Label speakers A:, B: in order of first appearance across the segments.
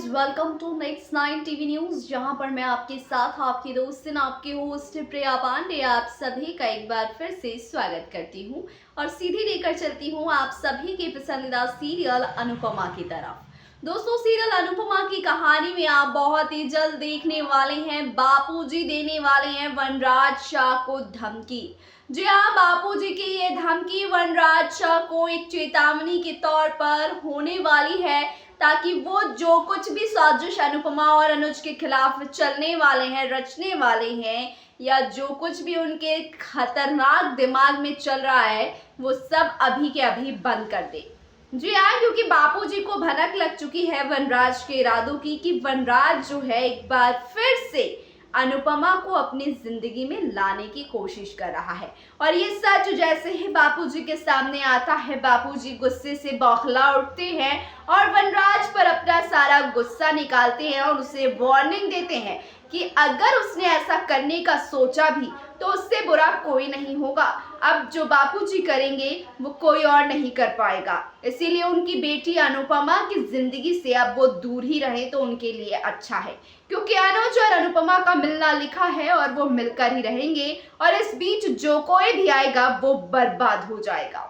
A: Welcome to next 9 TV news, जहां पर मैं आपके साथ आपकी दोस्त आपके होस्ट प्रिया पांडे आप सभी का एक बार फिर से स्वागत करती हूं और सीधी लेकर चलती हूं आप सभी के पसंदीदा सीरियल अनुपमा की तरफ। दोस्तों, सीरियल अनुपमा की कहानी में आप बहुत ही जल्द देखने वाले हैं बापूजी देने वाले हैं वनराज शाह को धमकी। जी हाँ, बापूजी की ये धमकी वनराज शाह को एक चेतावनी के तौर पर होने वाली है, ताकि वो जो कुछ भी साजिश अनुपमा और अनुज के खिलाफ चलने वाले हैं, रचने वाले हैं, या जो कुछ भी उनके खतरनाक दिमाग में चल रहा है, वो सब अभी के अभी बंद कर दे। जी हाँ, क्योंकि बापूजी को भनक लग चुकी है वनराज के इरादों की कि वनराज जो है एक बार फिर से अनुपमा को अपनी जिंदगी में लाने की कोशिश कर रहा है। और ये सच जैसे ही बापूजी के सामने आता है, बापूजी गुस्से से बौखला उठते हैं और वनराज पर अपना सारा गुस्सा निकालते हैं और उसे वार्निंग देते हैं कि अगर उसने ऐसा करने का सोचा भी तो उससे बुरा कोई नहीं होगा। अब जो बापूजी करेंगे वो कोई और नहीं कर पाएगा, इसीलिए उनकी बेटी अनुपमा की जिंदगी से अब वो दूर ही रहे तो उनके लिए अच्छा है, क्योंकि अनुज और अनुपमा का मिलना लिखा है और वो मिलकर ही रहेंगे और इस बीच जो कोई भी आएगा वो बर्बाद हो जाएगा।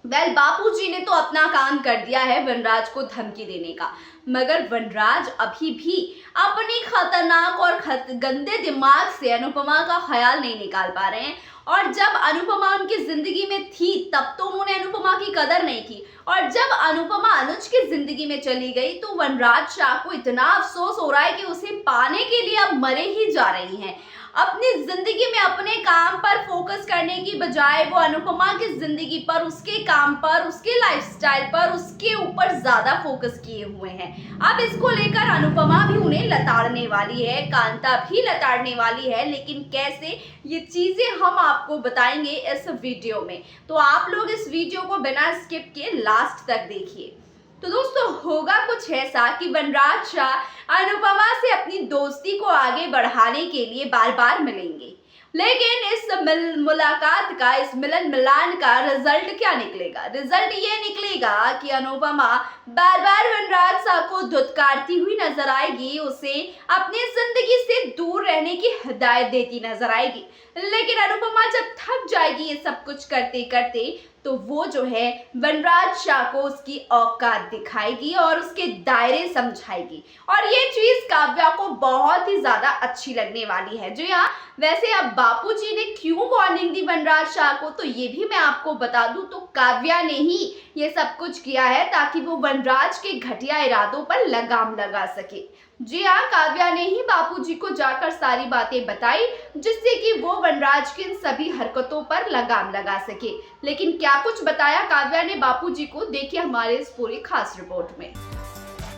A: बापूजी ने तो अपना काम कर दिया है वनराज को धमकी देने का, मगर वनराज अभी भी अपनी खतरनाक और गंदे दिमाग से अनुपमा का ख्याल नहीं निकाल पा रहे हैं। और जब अनुपमा उनकी जिंदगी में थी तब तो उन्होंने अनुपमा की कदर नहीं की, और जब अनुपमा अनुज की जिंदगी में चली गई तो वनराज शाह को इतना अफसोस हो रहा है कि उसे पाने के लिए अब मरे ही जा रही हैं। अपनी जिंदगी में अपने काम पर फोकस करने की बजाय वो अनुपमा की जिंदगी पर, उसके काम पर, उसके लाइफस्टाइल पर, उसके ऊपर ज्यादा फोकस किए हुए हैं। अब इसको लेकर अनुपमा भी उन्हें लताड़ने वाली है, कांता भी लताड़ने वाली है, लेकिन कैसे, ये चीजें हम आपको बताएंगे इस वीडियो में। तो आप लोग इस वीडियो को बिना स्किप किए लास्ट तक देखिए। तो दोस्तों, होगा कुछ ऐसा कि वनराज शाह अनुपमा से अपनी दोस्ती को आगे बढ़ाने के लिए बार बार मिलेंगे, लेकिन इस मुलाकात का, इस मिलन मिलान का रिजल्ट क्या निकलेगा? रिजल्ट ये निकलेगा कि अनुपमा बार बार वनराज शाह को धुतकारती हुई नजर आएगी, उसे अपनी जिंदगी से दूर रहने की हिदायत देती नजर आएगी। लेकिन अनुपमा जब थक जाएगी ये सब कुछ करते करते, तो वो जो है वनराज शाह को उसकी औकात दिखाएगी और उसके दायरे समझाएगी, और ये चीज काव्या को बहुत ही ज्यादा अच्छी लगने वाली है। जी हाँ, वैसे अब बापूजी ने क्यों वार्निंग दी वनराज शाह को, तो ये भी मैं आपको बता दूं, तो काव्या ने ही ये सब कुछ किया है ताकि वो वनराज के घटिया इरादों पर लगाम लगा सके। जी हाँ, काव्या ने ही बापूजी को जाकर सारी बातें बताई, जिससे कि वो वनराज की इन सभी हरकतों पर लगाम लगा सके। लेकिन क्या कुछ बताया काव्या ने बापूजी को, देखिए हमारे इस पूरी खास रिपोर्ट में।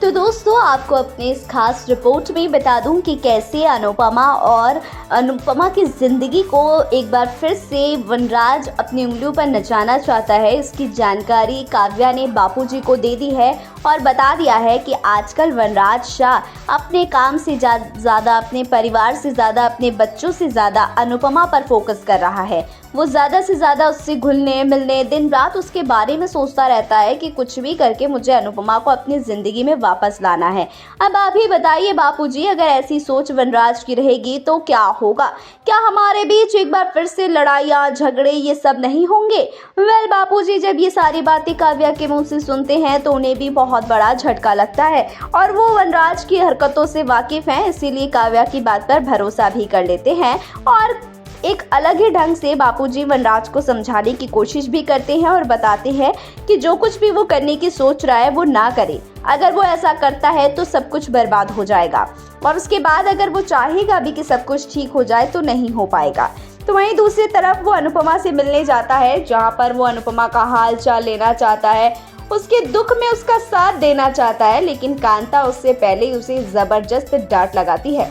B: तो दोस्तों, आपको अपने इस खास रिपोर्ट में बता दूं कि कैसे अनुपमा की ज़िंदगी को एक बार फिर से वनराज अपनी उंगलियों पर नचाना चाहता है। इसकी जानकारी काव्या ने बापूजी को दे दी है और बता दिया है कि आजकल वनराज शाह अपने काम से ज़्यादा, अपने परिवार से ज़्यादा, अपने बच्चों से ज़्यादा अनुपमा पर फोकस कर रहा है। वो ज़्यादा से ज़्यादा उससे घुलने मिलने, दिन रात उसके बारे में सोचता रहता है कि कुछ भी करके मुझे अनुपमा को अपनी ज़िंदगी में वापस लाना है। अब आप ही बताइए बापूजी, अगर ऐसी सोच वनराज की रहेगी तो क्या होगा? क्या हमारे बीच एक बार फिर से लड़ाइयाँ, झगड़े, ये सब नहीं होंगे? बापूजी जब ये सारी बातें काव्या के मुंह से सुनते हैं तो उन्हें भी बहुत बड़ा झटका लगता है, और वो वनराज की हरकतों से वाकिफ हैं, इसीलिए काव्या की बात पर भरोसा भी कर लेते हैं और एक अलग ही ढंग से बापूजी वनराज को समझाने की कोशिश भी करते हैं और बताते हैं कि जो कुछ भी वो करने की सोच रहा है वो ना करे। अगर वो ऐसा करता है तो सब कुछ बर्बाद हो जाएगा, और उसके बाद अगर वो चाहेगा भी कि सब कुछ ठीक हो जाए तो नहीं हो पाएगा। तो वहीं दूसरी तरफ वो अनुपमा से मिलने जाता है, जहाँ पर वो अनुपमा का हाल चाल लेना चाहता है, उसके दुख में उसका साथ देना चाहता है। लेकिन कांता उससे पहले ही उसे जबरदस्त डांट लगाती है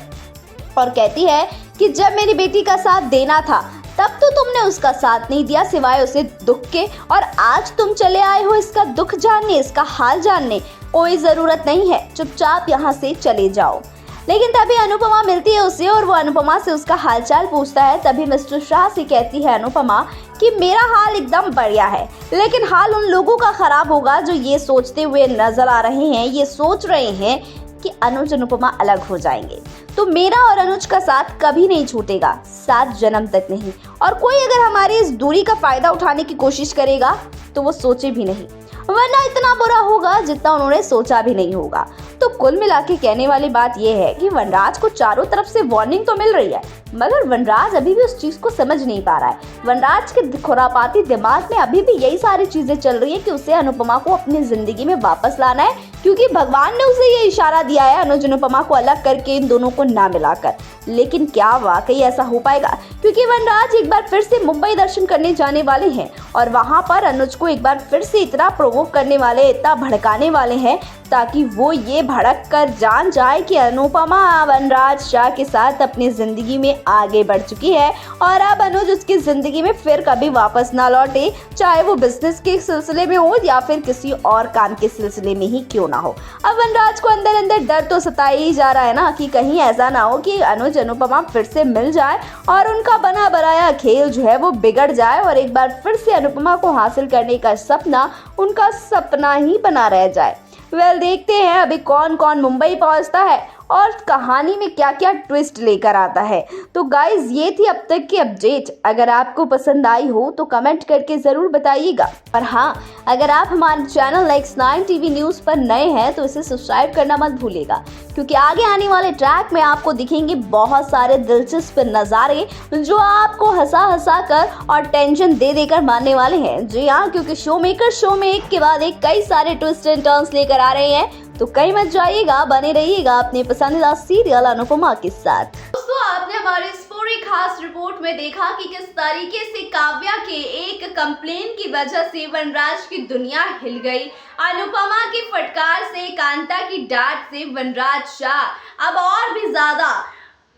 B: और कहती है कि जब मेरी बेटी का साथ देना था तब तो तुमने उसका साथ नहीं दिया सिवाय उसे दुख के, और आज तुम चले आए हो इसका दुख जानने, इसका हाल जानने। कोई ज़रूरत नहीं है, चुपचाप यहाँ से चले जाओ। लेकिन तभी अनुपमा मिलती है उसे और वो अनुपमा से उसका हालचाल पूछता है। तभी मिस्टर शाह से कहती है अनुपमा कि मेरा हाल एकदम बढ़िया है, लेकिन हाल उन लोगों का खराब होगा जो ये सोचते हुए नजर आ रहे हैं, ये सोच रहे हैं कि अनुज अनुपमा अलग हो जाएंगे, तो मेरा और अनुज का साथ कभी नहीं छूटेगा, 7 जन्म तक नहीं। और कोई अगर हमारी इस दूरी का फायदा उठाने की कोशिश करेगा तो वो सोचे भी नहीं, वरना इतना बुरा होगा जितना उन्होंने सोचा भी नहीं होगा। तो कुल मिला के कहने वाली बात यह है कि वनराज को चारों तरफ से वार्निंग तो मिल रही है, मगर वनराज अभी भी उस चीज को समझ नहीं पा रहा है। वनराज के खुरापाती दिमाग में अभी भी यही सारी चीजें चल रही है कि उसे अनुपमा को अपनी जिंदगी में वापस लाना है, क्योंकि भगवान ने उसे ये इशारा दिया है अनुज अनुपमा को अलग करके इन दोनों को ना मिलाकर। लेकिन क्या वाकई ऐसा हो पाएगा? क्योंकि वनराज एक बार फिर से मुंबई दर्शन करने जाने वाले हैं और वहां पर अनुज को एक बार फिर से इतना प्रोवोक करने वाले, इतना भड़काने वाले हैं ताकि वो ये भड़क कर जान जाए कि अनुपमा वनराज शाह के साथ अपनी जिंदगी में आगे बढ़ चुकी है और अब अनुज उसकी जिंदगी में फिर कभी वापस ना लौटे, चाहे वो बिजनेस के सिलसिले में हो या फिर किसी और काम के सिलसिले में ही क्यों ना हो। अब वनराज को अंदर अंदर डर तो सताया ही जा रहा है ना कि कहीं ऐसा ना हो कि अनुज अनुपमा फिर से मिल जाए और उनका बना बनाया खेल जो है वो बिगड़ जाए और एक बार फिर से अनुपमा को हासिल करने का सपना उनका सपना ही बना रह जाए। देखते हैं अभी कौन कौन मुंबई पहुंचता है और कहानी में क्या क्या ट्विस्ट लेकर आता है। तो गाइज ये थी अब तक की अपडेट। अगर आपको पसंद आई हो तो कमेंट करके ज़रूर बताइएगा। और हाँ, अगर आप हमारे चैनल X9 टीवी न्यूज़ पर नए हैं तो इसे सब्सक्राइब करना मत भूलिएगा, क्योंकि आगे आने वाले ट्रैक में आपको दिखेंगे बहुत सारे दिलचस्प नज़ारे जो आपको हंसा कर और टेंशन दे देकर मारने वाले हैं। जी हाँ, क्योंकि शो मेकर शो में एक के बाद एक कई सारे ट्विस्ट एंड टर्न्स लेकर आ रहे हैं, तो कहीं मत जाइएगा, बने रहिएगा अपने पसंदीदा सीरियल अनुपमा के साथ।
A: दोस्तों, आपने हमारे इस पूरी खास रिपोर्ट में देखा कि किस तरीके से काव्या के एक कंप्लेन की वजह से वनराज की दुनिया हिल गई। अनुपमा की फटकार से, कांता की डांट से वनराज शाह अब और भी ज्यादा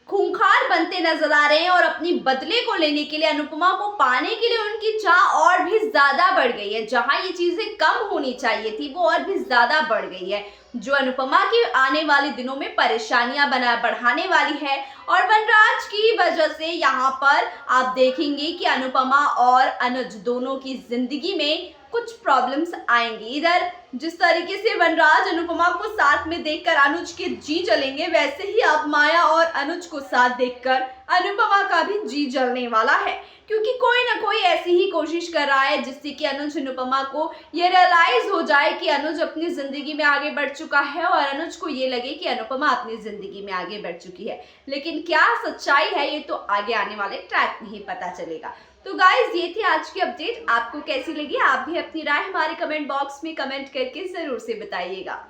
A: खूंखार बनते नजर आ रहे हैं और अपनी बदले को लेने के लिए, अनुपमा को पाने के लिए उनकी चाह और भी ज्यादा बढ़ गई है। जहां ये चीजें कम होनी चाहिए थी वो और भी ज्यादा बढ़ गई है, जो अनुपमा की आने वाले दिनों में परेशानियां बढ़ाने वाली है। और वनराज की वजह से यहाँ पर आप देखेंगे कि अनुपमा और अनुज दोनों की जिंदगी में कुछ प्रॉब्लम्स आएंगी। इधर जिस तरीके से वनराज अनुपमा को साथ में देखकर अनुज के जी जलेंगे, वैसे ही अब माया और अनुज को साथ देखकर अनुपमा का भी जी जलने वाला है, क्योंकि कोई ना कोई ऐसी ही कोशिश कर रहा है जिससे कि अनुज अनुपमा को ये रियलाइज हो जाए कि अनुज अपनी जिंदगी में आगे बढ़ चुका है और अनुज को ये लगे कि अनुपमा अपनी जिंदगी में आगे बढ़ चुकी है। लेकिन क्या सच्चाई है ये तो आगे आने वाले ट्रैक में ही पता चलेगा। तो गाइज ये थी आज की अपडेट। आपको कैसी लगी? आप भी अपनी राय हमारे कमेंट बॉक्स में कमेंट करके जरूर से बताइएगा।